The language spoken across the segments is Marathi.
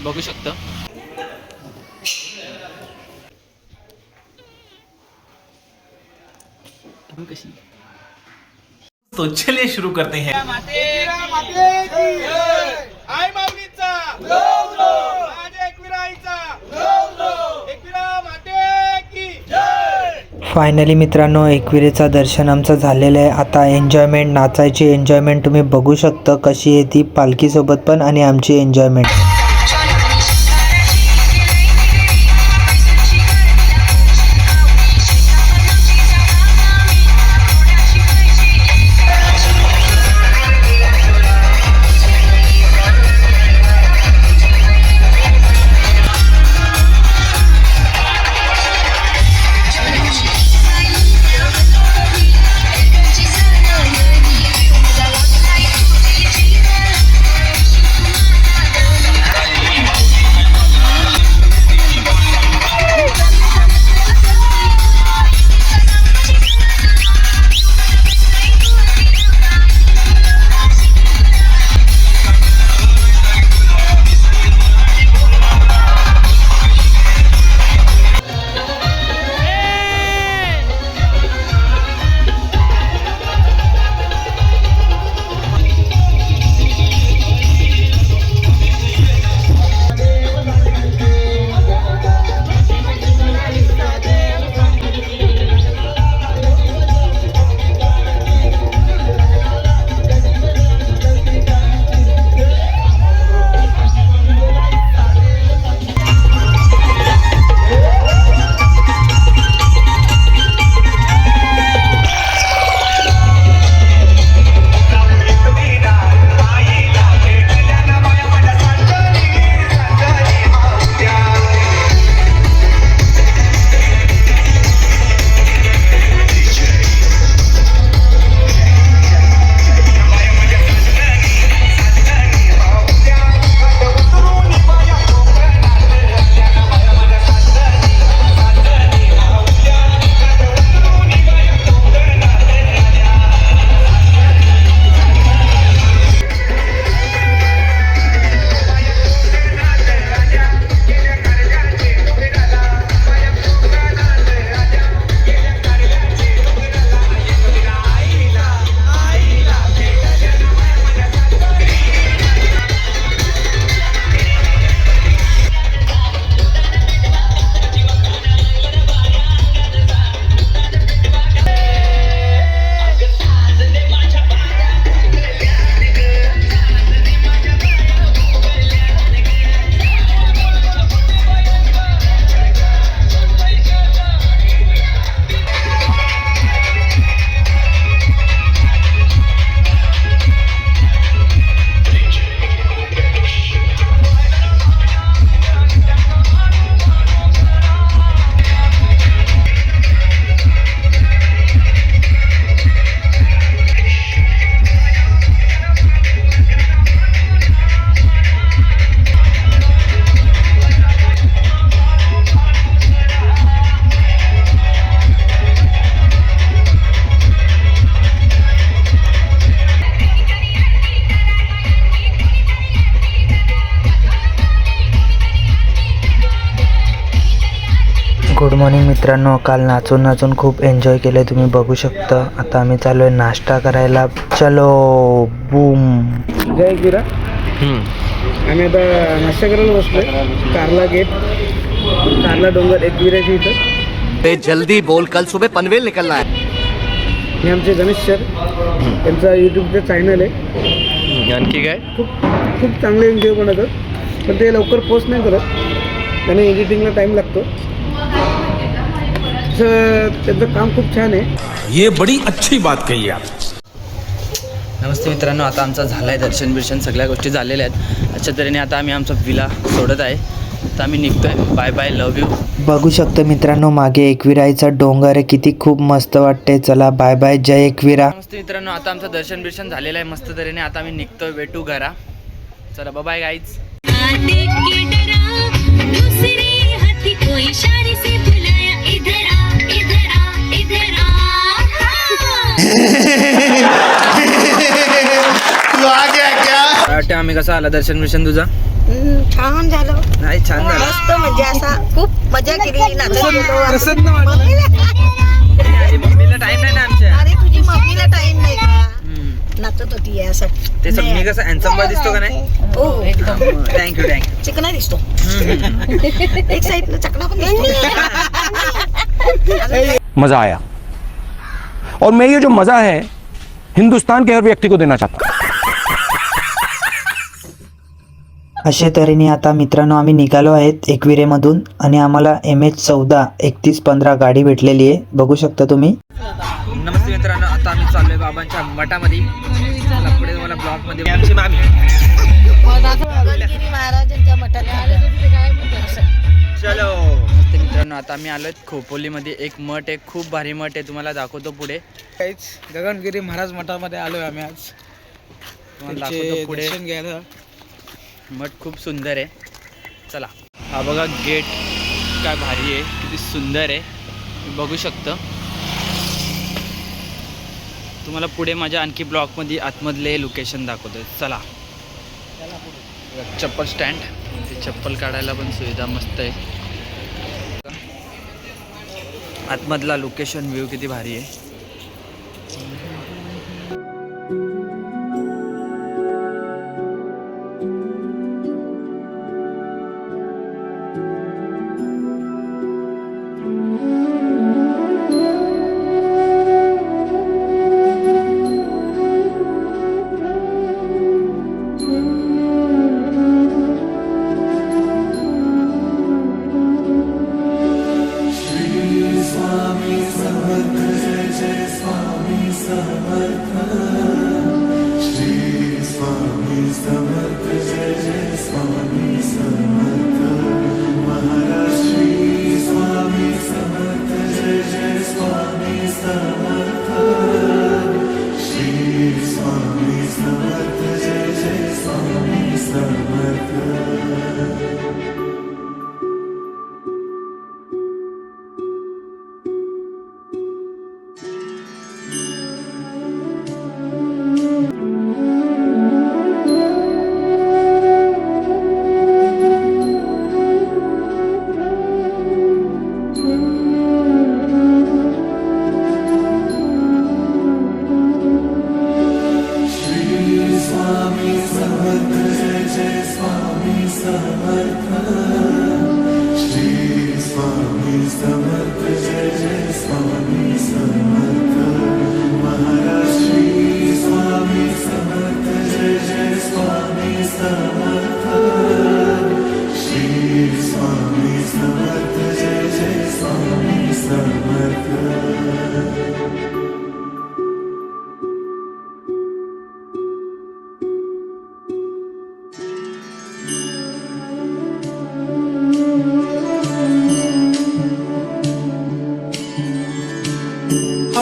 बघू शकता। कशी तो चलिए शुरू करते हैं। फायनली मित्रांनो एकविरेचा दर्शन आमचं झालेलं आहे। आता एन्जॉयमेंट, नाचायची एन्जॉयमेंट तुम्ही बघू शकता कशी आहे ती पालखीसोबत पण आणि आमची एन्जॉयमेंट। गुड मॉर्निंग मित्रांनो, काल नाचून नाचून खूप एन्जॉय केलं तुम्ही बघू शकता। आता आम्ही चालू आहे नाश्ता करायला। चलो बूम। जय एकविरा। आम्ही आता नाश्ता करायला बसलोय कारला गेट, कारला डोंगर एकविराच्या इथं। जल्दी बोल, कल सुबह पनवेल निकलना है। हे आमचे गणेश सर, त्यांचा यूट्यूबचं चॅनल आहे। आणखी काय खूप चांगले व्हिडिओ बनवतात, पण ते लवकर पोस्ट नाही करत, त्याने एडिटिंगला टाईम लागतो। त्यांचं काम खूप छान आहे। ये बड़ी अच्छी बात कही आप। नमस्ते मित्रांनो, आता आमचा झाला आहे दर्शन बिर्शन, सगळ्या गोष्टी झालेल्या आहेत। अशा तऱ्हेने आता आम्ही आमचा विला सोडत आहे। आता आम्ही निघतोय। Bye bye, love you. बघू शकतो मित्रांनो मागे एकविराचा डोंगर आहे, किती खूप मस्त वाटते। चला बाय बाय, जय एकविरा। नमस्ते मित्रांनो, आता आमचं दर्शन बिर्शन झालेलं आहे मस्त तऱ्हेने। आता आम्ही निघतोय वेटू घरा। चला बाय बाय गाईज। तू आ गया क्या? आम्ही कसा आला दर्शन बिर्शन तुझा? छान झालं. नाही छान झालं. मस्त म्हणजे असा खूप मजा केली. नाचत गेलो. प्रसन्न वाटलं. मम्मीला टाइम नाही ना आमच्या. अरे तुझी मम्मीला टाइम नाही का? नाचत होती यासाठी. ते मी कसं हँडसम दिसतो का नाही? हो एकदम थँक्यू चिकना दिसतो. एक साईडला चकना पण दिसतो. मजा आया और मैं ये जो मजा है हिंदुस्तान के हर व्यक्ति को देना चाहता हूं. अशा तऱ्हेने आता मित्रांनो आम्ही निघालो आहेत एकविरेमधून आणि आम्हाला MH14 3115 गाडी भेटलेली आहे. बघू शकता तुम्ही. नमस्ते मित्रांनो, आता आम्ही चाललोय बाबांच्या मठामध्ये. चला पुढे तुम्हाला ब्लॉग मध्ये आमची मामी. गणगिरी महाराजांच्या मठात झालं. चलो नमस्ते मित्रांनो, आता आम्ही आलोय खोपोलीमध्ये. एक मठ आहे, खूप भारी मठ आहे, तुम्हाला दाखवतो पुढे. काहीच गगनगिरी महाराज मठामध्ये आलोय आम्ही आज. तुम्हाला दाखवतो पुढे. दर्शन घ्यायला. मठ खूप सुंदर आहे. चला हा बघा गेट काय भारी आहे, किती सुंदर आहे, बघू शकता. तुम्हाला पुढे माझ्या आणखी ब्लॉकमध्ये आतमधले लोकेशन दाखवतोय. चला चप्पल स्टँड, ते चप्पल काढायला पण सुविधा मस्त आहे. आतमधला लोकेशन व्ह्यू किती भारी आहे.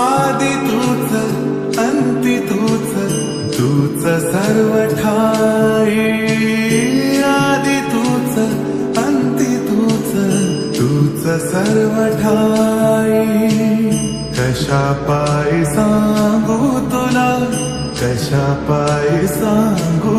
आदि तूच अंती तूच तूच सर्व ठाई. आदि तूच अंती तूच तूच सर्व ठाई. कशा पायी सांगू तुला, कशा पायी सांगू.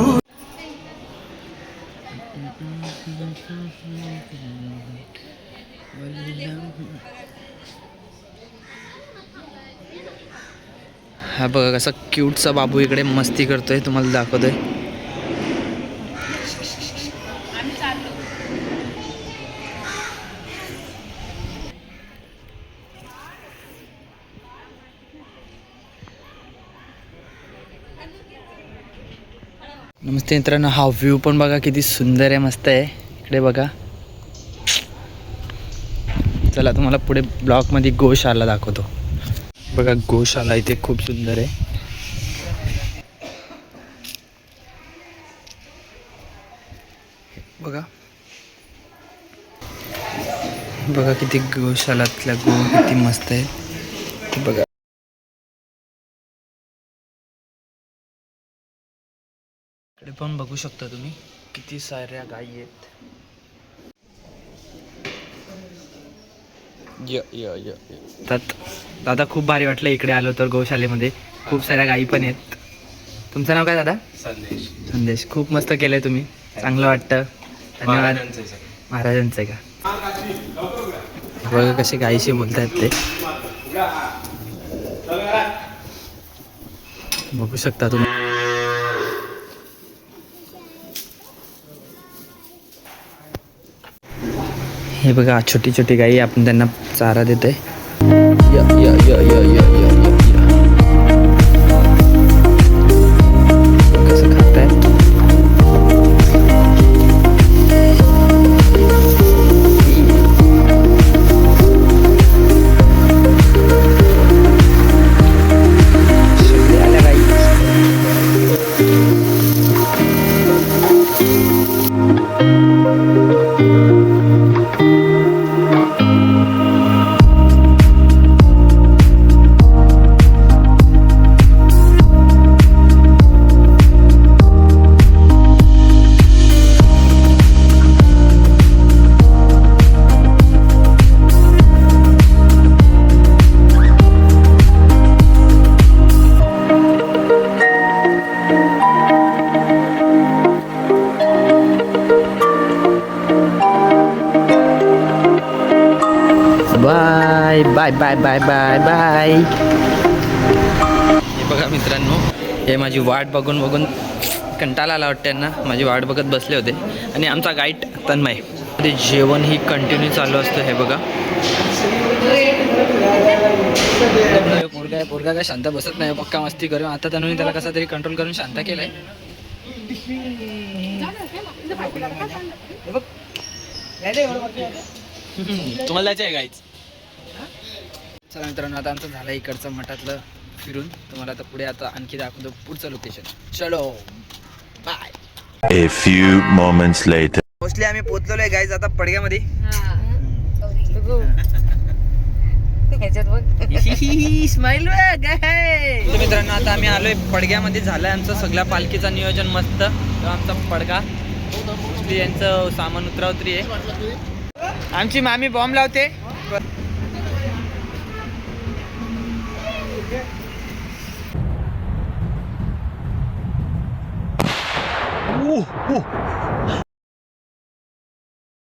हा बघा कसा क्यूटचा बाबू इकडे मस्ती करतोय, तुम्हाला दाखवतोय. नमस्ते मित्रांनो, हा व्ह्यू पण बघा किती सुंदर आहे, मस्त आहे. इकडे बघा. चला तुम्हाला पुढे ब्लॉकमध्ये गोशाला दाखवतो. बघा गोशाला इथे खूप सुंदर आहे. बघा बघा किती गोशालातल्या गो किती मस्त आहे ते बघा. इकडे पण बघू शकता तुम्ही किती साऱ्या गायी आहेत. दादा खूप भारी वाटलं इकडे आलो तर गोशालेमध्ये. खूप साऱ्या गायी पण आहेत. तुमचं नाव काय दादा? संदेश. खूप मस्त केलंय तुम्ही. चांगलं वाटतं. धन्यवाद. महाराजांचं आहे का? बघा कसे गाईशी बोलतायत ते. बघू शकता तुम्ही. हे बघा छोटी छोटी गाई, आपण त्यांना चारा देतोय. कसं खाताय. Bye bye bye bye bye bye. हे बघा मित्रांनो, हे माझी वाट बघून बघून कंटाळा आला वाटतं त्यांना. माझी वाट बघत बसले होते. आणि आमचा गाईड तन्मय, ते जेवण ही कंटिन्यू चालू असतं. हे बघा पोरगा काय शांत बसत नाही, पक्का मस्ती करून. आता त्यांनी त्याला कसा तरी कंट्रोल करून शांत केलंय. तुम्हाला जायचं आहे गाईच. चला मित्रांनो, आता आमचं झालं इकडचं मठातलं फिरून. तुम्हाला आता पुढे आता आणखी दाखवतो पुढचं लोकेशन. चलो bye. A few moments later. Mostly आम्ही पोहोचलोय गाईज आता पडग्यामध्ये. स्माइल मित्रांनो, आता आम्ही आलोय पडग्यामध्ये. झालंय आमचं सगळ्या पालखीचं नियोजन मस्त. आमचा पडगा यांचं सामान उतरावतरी आहे. आमची मामी बॉम्ब लावते.